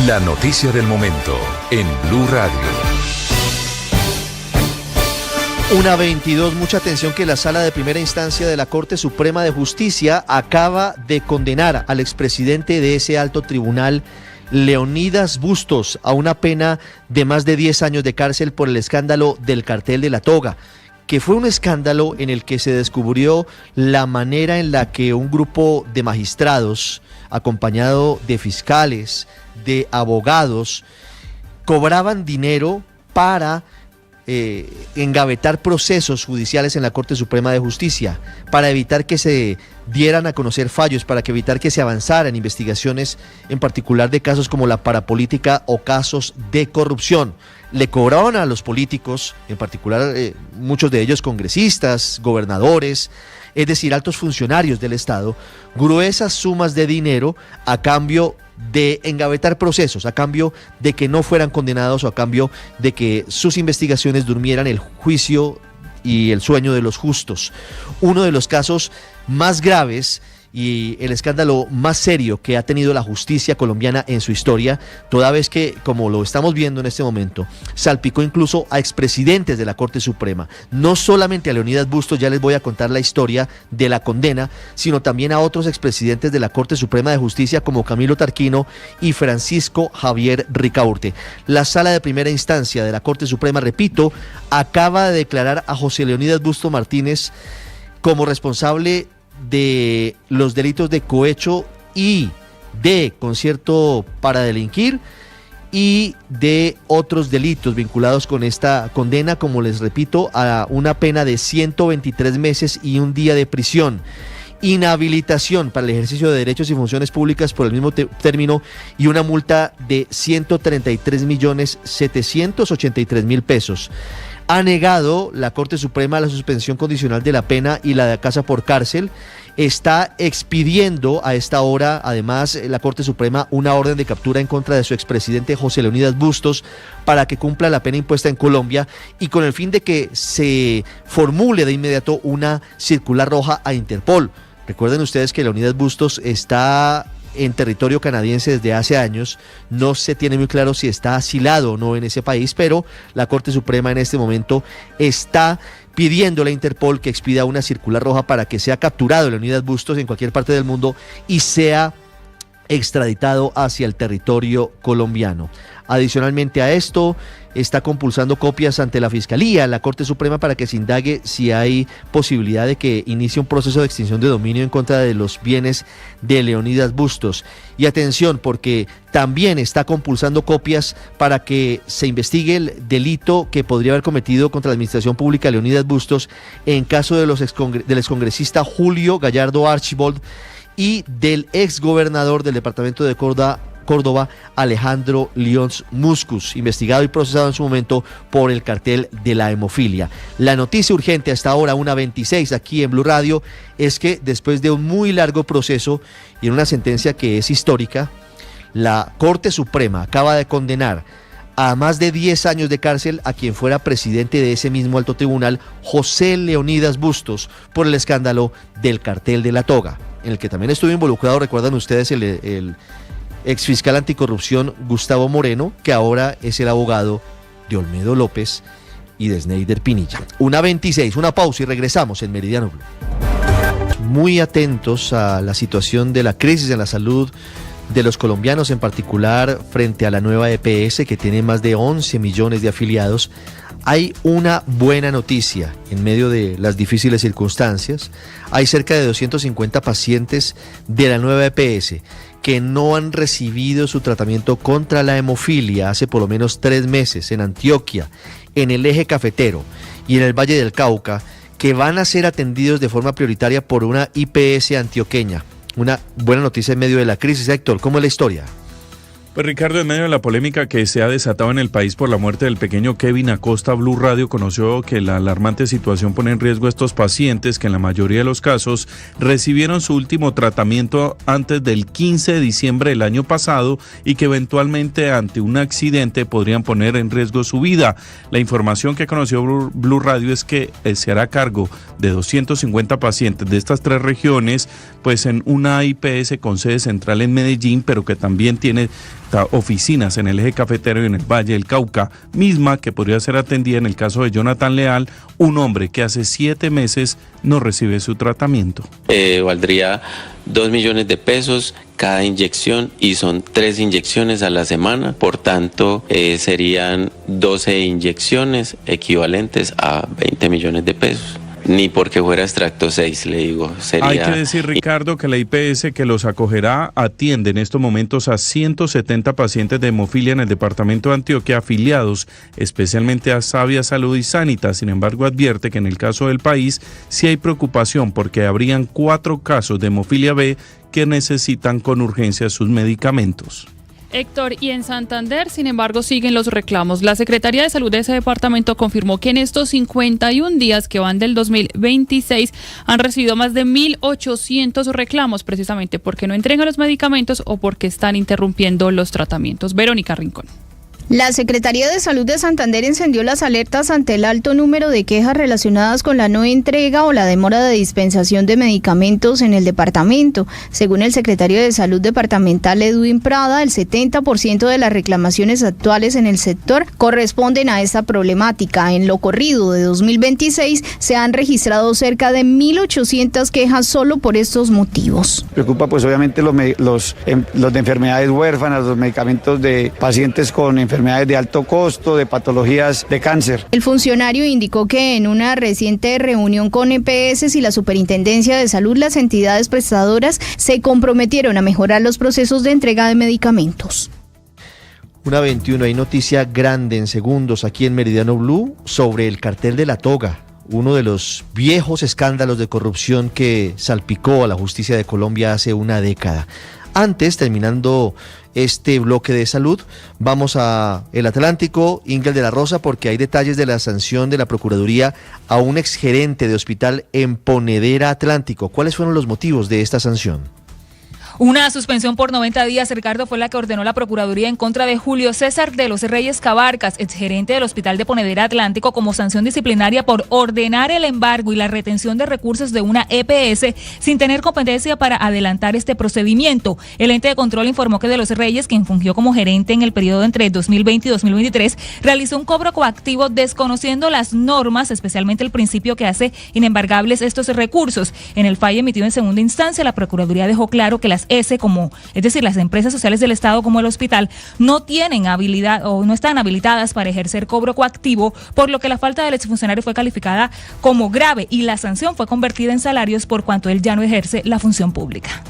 La noticia del momento en Blue Radio. 1:22, mucha atención que la Sala de Primera Instancia de la Corte Suprema de Justicia acaba de condenar al expresidente de ese alto tribunal, Leonidas Bustos, a una pena de más de 10 años de cárcel por el escándalo del cartel de la toga, que fue un escándalo en el que se descubrió la manera en la que un grupo de magistrados, acompañado de fiscales, de abogados, cobraban dinero para engavetar procesos judiciales en la Corte Suprema de Justicia, para evitar que se dieran a conocer fallos, para evitar que se avanzara en investigaciones, en particular de casos como la parapolítica o casos de corrupción. Le cobraban a los políticos, en particular muchos de ellos congresistas, gobernadores, es decir, altos funcionarios del Estado, gruesas sumas de dinero a cambio de engavetar procesos, a cambio de que no fueran condenados o a cambio de que sus investigaciones durmieran el juicio y el sueño de los justos. Uno de los casos más graves y el escándalo más serio que ha tenido la justicia colombiana en su historia, toda vez que, como lo estamos viendo en este momento, salpicó incluso a expresidentes de la Corte Suprema. No solamente a Leonidas Bustos, ya les voy a contar la historia de la condena, sino también a otros expresidentes de la Corte Suprema de Justicia como Camilo Tarquino y Francisco Javier Ricaurte. La Sala de Primera Instancia de la Corte Suprema, repito, acaba de declarar a José Leonidas Bustos Martínez como responsable de los delitos de cohecho y de concierto para delinquir y de otros delitos vinculados con esta condena, como les repito, a una pena de 123 meses y un día de prisión, inhabilitación para el ejercicio de derechos y funciones públicas por el mismo término y una multa de 133.783.000 pesos. Ha negado la Corte Suprema la suspensión condicional de la pena y la de casa por cárcel. Está expidiendo a esta hora, además, la Corte Suprema una orden de captura en contra de su expresidente José Leonidas Bustos para que cumpla la pena impuesta en Colombia y con el fin de que se formule de inmediato una circular roja a Interpol. Recuerden ustedes que Leonidas Bustos está en territorio canadiense desde hace años. No se tiene muy claro si está asilado o no en ese país, pero la Corte Suprema en este momento está pidiéndole a Interpol que expida una circular roja para que sea capturado Leonidas Bustos en cualquier parte del mundo y sea extraditado hacia el territorio colombiano. Adicionalmente a esto, está compulsando copias ante la Fiscalía, la Corte Suprema, para que se indague si hay posibilidad de que inicie un proceso de extinción de dominio en contra de los bienes de Leonidas Bustos. Y atención, porque también está compulsando copias para que se investigue el delito que podría haber cometido contra la Administración Pública Leonidas Bustos en caso de del excongresista Julio Gallardo Archibald y del exgobernador del departamento de Córdoba, Alejandro Lyons Muscus, investigado y procesado en su momento por el cartel de la hemofilia. La noticia urgente hasta ahora, 1:26 aquí en Blue Radio, es que después de un muy largo proceso y en una sentencia que es histórica, la Corte Suprema acaba de condenar a más de 10 años de cárcel a quien fuera presidente de ese mismo alto tribunal, José Leonidas Bustos, por el escándalo del cartel de la toga, en el que también estuvo involucrado, recuerdan ustedes, el exfiscal anticorrupción Gustavo Moreno, que ahora es el abogado de Olmedo López y de Sneider Pinilla. 1:26, una pausa y regresamos en Meridiano Blue. Muy atentos a la situación de la crisis en la salud de los colombianos, en particular frente a la nueva EPS, que tiene más de 11 millones de afiliados. Hay una buena noticia en medio de las difíciles circunstancias. Hay cerca de 250 pacientes de la nueva EPS que no han recibido su tratamiento contra la hemofilia hace por lo menos 3 meses en Antioquia, en el Eje Cafetero y en el Valle del Cauca, que van a ser atendidos de forma prioritaria por una IPS antioqueña. Una buena noticia en medio de la crisis. Héctor, ¿cómo es la historia? Pues Ricardo, en medio de la polémica que se ha desatado en el país por la muerte del pequeño Kevin Acosta, Blue Radio conoció que la alarmante situación pone en riesgo a estos pacientes que en la mayoría de los casos recibieron su último tratamiento antes del 15 de diciembre del año pasado y que eventualmente ante un accidente podrían poner en riesgo su vida. La información que conoció Blue Radio es que se hará cargo de 250 pacientes de estas 3 regiones, pues en una IPS con sede central en Medellín, pero que también tiene oficinas en el eje cafetero y en el Valle del Cauca, misma que podría ser atendida en el caso de Jonathan Leal, un hombre que hace 7 meses no recibe su tratamiento. Valdría 2 millones de pesos cada inyección y son 3 inyecciones a la semana, por tanto serían 12 inyecciones equivalentes a 20 millones de pesos. Ni porque fuera extracto 6, le digo. Sería... Hay que decir, Ricardo, que la IPS que los acogerá atiende en estos momentos a 170 pacientes de hemofilia en el departamento de Antioquia, afiliados especialmente a Savia Salud y Sanitas. Sin embargo, advierte que en el caso del país sí hay preocupación porque habrían 4 casos de hemofilia B que necesitan con urgencia sus medicamentos. Héctor, y en Santander, sin embargo, siguen los reclamos. La Secretaría de Salud de ese departamento confirmó que en estos 51 días que van del 2026 han recibido más de 1.800 reclamos, precisamente porque no entregan los medicamentos o porque están interrumpiendo los tratamientos. Verónica Rincón. La Secretaría de Salud de Santander encendió las alertas ante el alto número de quejas relacionadas con la no entrega o la demora de dispensación de medicamentos en el departamento. Según el secretario de Salud departamental Edwin Prada, el 70% de las reclamaciones actuales en el sector corresponden a esta problemática. En lo corrido de 2026 se han registrado cerca de 1.800 quejas solo por estos motivos. Preocupa pues obviamente los de enfermedades huérfanas, los medicamentos de pacientes con enfermedades de alto costo, de patologías de cáncer. El funcionario indicó que en una reciente reunión con EPS y la Superintendencia de Salud, las entidades prestadoras se comprometieron a mejorar los procesos de entrega de medicamentos. 1:21, hay noticia grande en segundos aquí en Meridiano Blue sobre el cartel de La Toga, uno de los viejos escándalos de corrupción que salpicó a la justicia de Colombia hace una década. Antes, terminando este bloque de salud, vamos a el Atlántico, Ingrid de la Rosa, porque hay detalles de la sanción de la Procuraduría a un exgerente de hospital en Ponedera Atlántico. ¿Cuáles fueron los motivos de esta sanción? Una suspensión por 90 días, Ricardo, fue la que ordenó la Procuraduría en contra de Julio César de los Reyes Cabarcas, exgerente del Hospital de Ponedera Atlántico, como sanción disciplinaria por ordenar el embargo y la retención de recursos de una EPS sin tener competencia para adelantar este procedimiento. El ente de control informó que de los Reyes, quien fungió como gerente en el periodo entre 2020 y 2023, realizó un cobro coactivo desconociendo las normas, especialmente el principio que hace inembargables estos recursos. En el fallo emitido en segunda instancia, la Procuraduría dejó claro que las es decir, las empresas sociales del Estado como el hospital, no tienen habilidad o no están habilitadas para ejercer cobro coactivo, por lo que la falta del exfuncionario fue calificada como grave y la sanción fue convertida en salarios por cuanto él ya no ejerce la función pública.